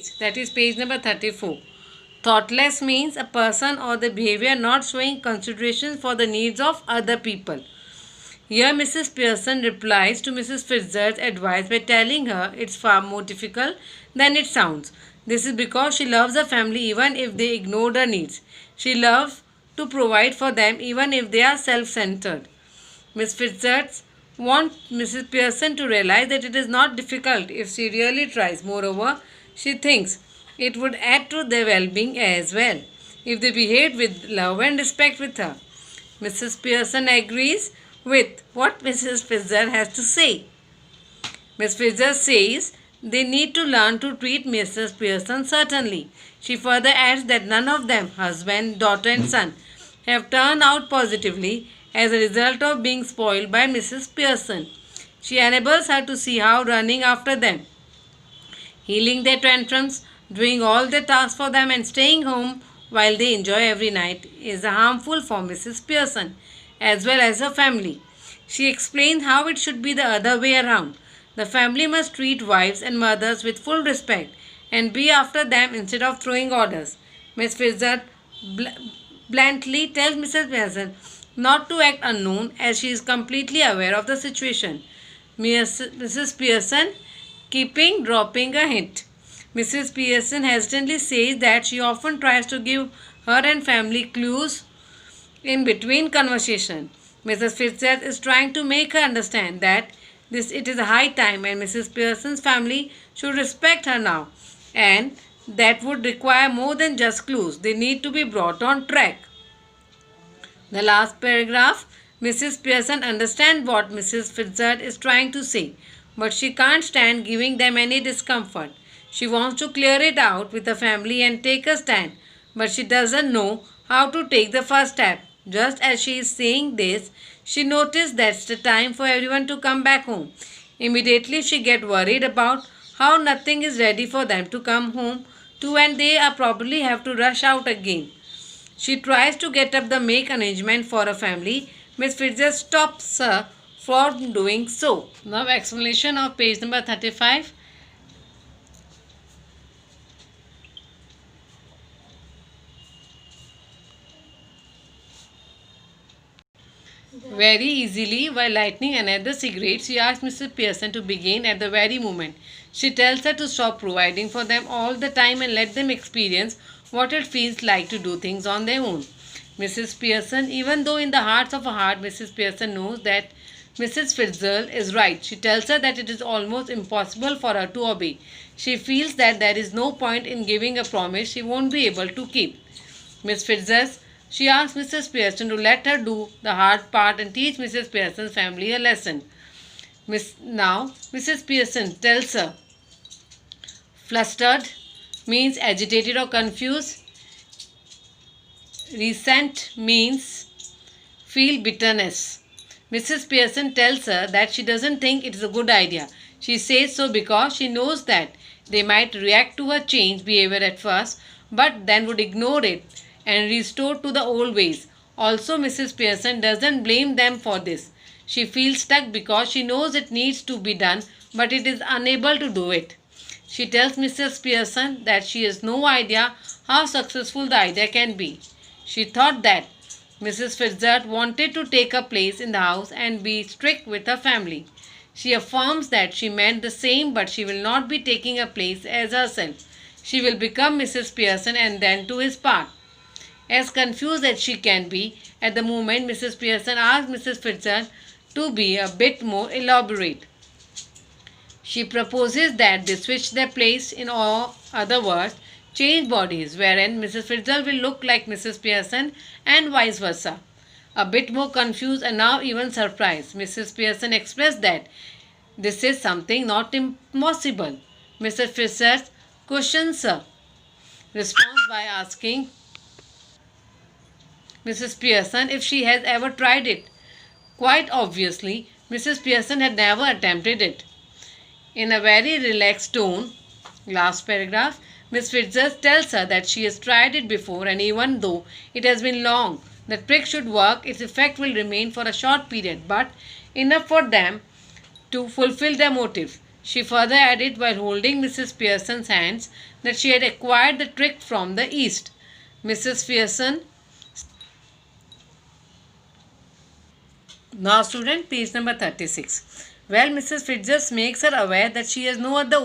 page, that is page number 34. Thoughtless means a person or the behavior not showing consideration for the needs of other people. Here, Mrs. Pearson replies to Mrs. Fitzgerald's advice by telling her it's far more difficult than it sounds. This is because she loves her family even if they ignore her needs. She loves to provide for them even if they are self centered. Miss Fitzgerald wants Mrs. Pearson to realize that it is not difficult if she really tries. Moreover, she thinks it would add to their well being as well if they behaved with love and respect with her. Mrs. Pearson agrees with what Mrs. Fitzgerald has to say. Miss Fitzgerald says they need to learn to treat Mrs. Pearson certainly. She further adds that none of them, husband, daughter, and son, have turned out positively as a result of being spoiled by Mrs. Pearson. She enables her to see how running after them, healing their tantrums, doing all the tasks for them, and staying home while they enjoy every night is harmful for Mrs. Pearson as well as her family. She explains how it should be the other way around. The family must treat wives and mothers with full respect and be after them instead of throwing orders. Miss Fitzgerald bluntly tells Mrs. Pearson not to act unknown as she is completely aware of the situation. Mrs. Pearson keeping dropping a hint. Mrs. Pearson hesitantly says that she often tries to give her and family clues in between conversation. Mrs. Fitzgerald is trying to make her understand that it is a high time and Mrs. Pearson's family should respect her now, and that would require more than just clues. They need to be brought on track. The last paragraph, Mrs. Pearson understands what Mrs. Fitzgerald is trying to say, but she can't stand giving them any discomfort. She wants to clear it out with the family and take a stand, but she doesn't know how to take the first step. Just as she is saying this, she noticed that's the time for everyone to come back home. Immediately she gets worried about how nothing is ready for them to come home to, and they are probably have to rush out again. She tries to get up the make arrangement for her family. Miss Fitzgerald stops her from doing so. Now explanation of page number 35. Very easily, while lighting another cigarette, she asks Mrs. Pearson to begin at the very moment. She tells her to stop providing for them all the time and let them experience what it feels like to do things on their own. Mrs. Pearson, even though in the heart of her heart, Mrs. Pearson knows that Mrs. Fitzgerald is right. She tells her that it is almost impossible for her to obey. She feels that there is no point in giving a promise she won't be able to keep. Miss Fitzgerald, she asks Mrs. Pearson to let her do the hard part and teach Mrs. Pearson's family a lesson. Now, Mrs. Pearson tells her, flustered means agitated or confused. Resent means feel bitterness. Mrs. Pearson tells her that she doesn't think it is a good idea. She says so because she knows that they might react to her changed behavior at first, but then would ignore it and restore to the old ways. Also, Mrs. Pearson doesn't blame them for this. She feels stuck because she knows it needs to be done, but it is unable to do it. She tells Mrs. Pearson that she has no idea how successful the idea can be. She thought that Mrs. Fitzgerald wanted to take her place in the house and be strict with her family. She affirms that she meant the same, but she will not be taking a place as herself. She will become Mrs. Pearson and then do his part. As confused as she can be at the moment, Mrs. Pearson asks Mrs. Fitzgerald to be a bit more elaborate. She proposes that they switch their place, in other words, change bodies, wherein Mrs. Fitzgerald will look like Mrs. Pearson and vice versa. A bit more confused and now even surprised, Mrs. Pearson expressed that this is something not impossible. Mrs. Fitzgerald questions her response by asking Mrs. Pearson if she has ever tried it. Quite obviously, Mrs. Pearson had never attempted it. In a very relaxed tone, last paragraph, Miss Fitzgerald tells her that she has tried it before, and even though it has been long, the trick should work, its effect will remain for a short period, but enough for them to fulfill their motive. She further added while holding Mrs. Pearson's hands that she had acquired the trick from the East. Mrs. Pearson. Now student, page number 36. Well, Mrs. Fitzgerald makes her aware that she has no other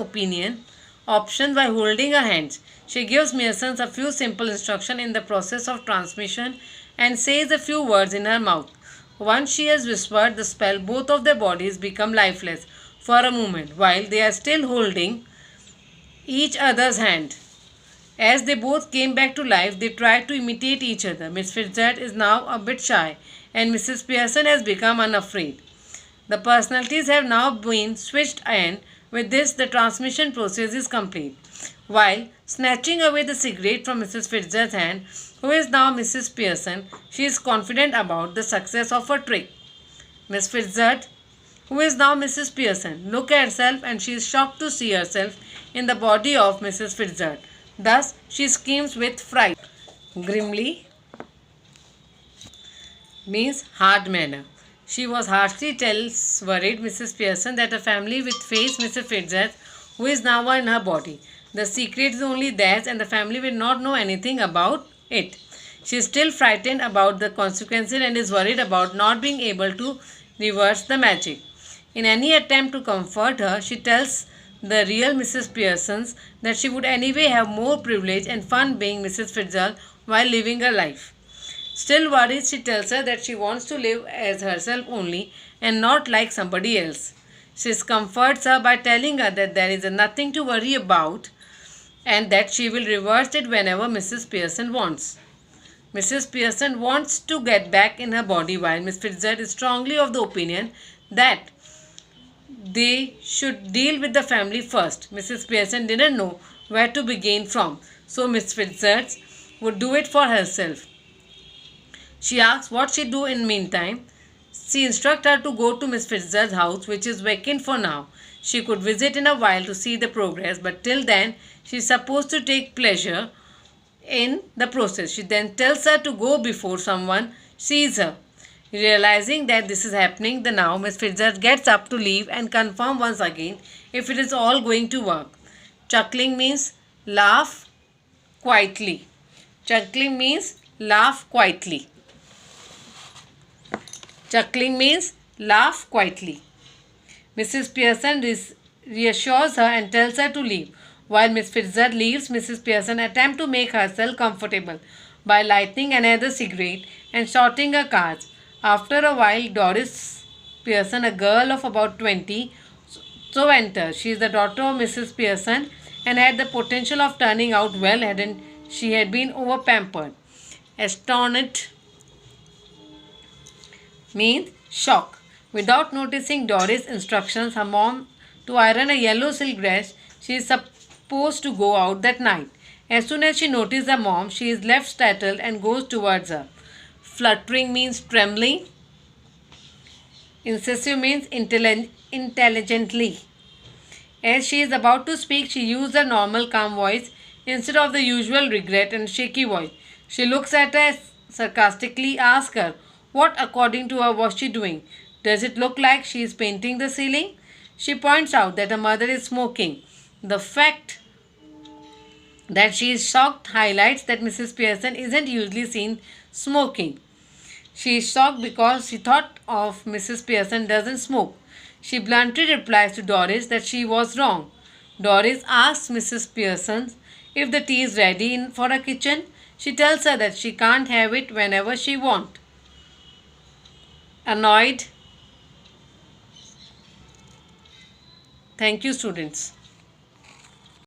option by holding her hands. She gives Mearsons a few simple instructions in the process of transmission and says a few words in her mouth. Once she has whispered the spell, both of their bodies become lifeless for a moment while they are still holding each other's hand. As they both came back to life, they tried to imitate each other. Miss Fitzgerald is now a bit shy, and Mrs. Pearson has become unafraid. The personalities have now been switched, and with this, the transmission process is complete. While snatching away the cigarette from Mrs. Fitzgerald's hand, who is now Mrs. Pearson, she is confident about the success of her trick. Miss Fitzgerald, who is now Mrs. Pearson, looks at herself and she is shocked to see herself in the body of Mrs. Fitzgerald. Thus, she screams with fright. Grimly means hard manner. She was harshly tells worried Mrs. Pearson that her family will face Mrs. Fitzgerald, who is now in her body. The secret is only theirs and the family will not know anything about it. She is still frightened about the consequences and is worried about not being able to reverse the magic. In any attempt to comfort her, she tells the real Mrs. Pearsons that she would anyway have more privilege and fun being Mrs. Fitzgerald while living her life. Still worried, she tells her that she wants to live as herself only and not like somebody else. She comforts her by telling her that there is nothing to worry about and that she will reverse it whenever Mrs. Pearson wants. Mrs. Pearson wants to get back in her body while Miss Fitzgerald is strongly of the opinion that they should deal with the family first. Mrs. Pearson didn't know where to begin from, so Miss Fitzgerald would do it for herself. She asks what she do in meantime. She instructs her to go to Miss Fitzgerald's house, which is vacant for now. She could visit in a while to see the progress, but till then she is supposed to take pleasure in the process. She then tells her to go before someone sees her. Realizing that this is happening, the now Miss Fitzgerald gets up to leave and confirm once again if it is all going to work. Chuckling means laugh quietly. Chuckling means laugh quietly. Chuckling means laugh quietly. Mrs. Pearson reassures her and tells her to leave. While Miss Fitzgerald leaves, Mrs. Pearson attempts to make herself comfortable by lighting another cigarette and sorting her cards. After a while, Doris Pearson, a girl of about 20, so enters. She is the daughter of Mrs. Pearson and had the potential of turning out well hadn't she had been over-pampered. Astonished means shock. Without noticing Doris' instructions, her mom to iron a yellow silk dress she is supposed to go out that night. As soon as she notices her mom, she is left startled and goes towards her. Fluttering means trembling. Incisive means intelligently. As she is about to speak, she uses her normal calm voice instead of the usual regret and shaky voice. She looks at her sarcastically, asks her what according to her was she doing. Does it look like she is painting the ceiling? She points out that her mother is smoking. The fact that she is shocked highlights that Mrs. Pearson isn't usually seen smoking. She is shocked because she thought of Mrs. Pearson doesn't smoke. She bluntly replies to Doris that she was wrong. Doris asks Mrs. Pearson if the tea is ready for her kitchen. She tells her that she can't have it whenever she wants. Annoyed. Thank you, students.